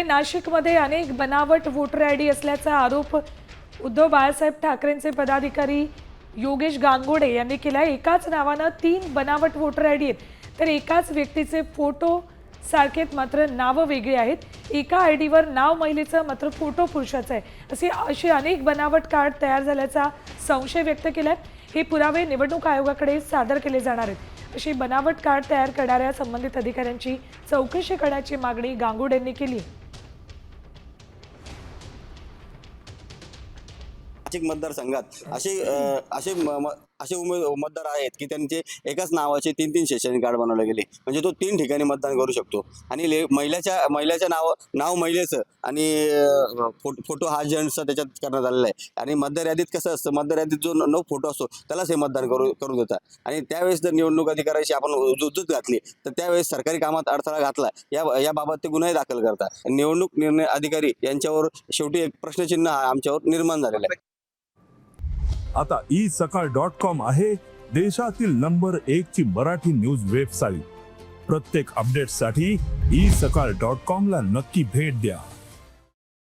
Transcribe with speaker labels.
Speaker 1: नाशिकमध्ये अनेक बनावट वोटर आयडी असल्याचा आरोप उद्धव बाळासाहेब ठाकरेंचे पदाधिकारी योगेश गांगोडे यांनी केला आहे। एकाच नावाने 3 बनावट वोटर आयडी आहेत, तर एकाच व्यक्तीचे फोटो सारखेत मात्र नाव वेगळी आहेत। एका आयडीवर नाव महिलेचं मात्र फोटो पुरुषाचा आहे। अशी अनेक बनावट कार्ड तयार झाल्याचा संशय व्यक्त केलाय। हे पुरावे निवडणूक आयोगाकडे सादर केले जाणार आहेत। अशी बनावट कार्ड तयार करणाऱ्या संबंधित अधिकाऱ्यांची चौकशी करण्याची मागणी गांगुडेंनी केली।
Speaker 2: नाशिक मतदारसंघात असे मतदार आहेत की त्यांचे एकाच नावाचे 3 शैक्षणिक कार्ड बनवले गेले, म्हणजे तो 3 ठिकाणी मतदान करू शकतो। आणि महिलेच्या नाव महिलेचं आणि फोटो हा जेंट्सचा त्याच्यात करण्यात आलेला आहे। आणि मतदार यादीत कसं असतं, मतदार यादीत जो नो फोटो असतो त्यालाच हे मतदान करू देतात। आणि त्यावेळेस जर निवडणूक अधिकाऱ्याशी आपण जुजत घातली तर त्यावेळेस सरकारी कामात अडथळा घातला याबाबत ते गुन्हे दाखल करतात। निवडणूक निर्णय अधिकारी यांच्यावर शेवटी एक प्रश्नचिन्ह आमच्यावर निर्माण झालेलं आहे।
Speaker 3: आता isakal.com आहे देशातील नंबर 1 ची मराठी न्यूज वेबसाईट। प्रत्येक अपडेटसाठी isakal.com ला नक्की भेट द्या।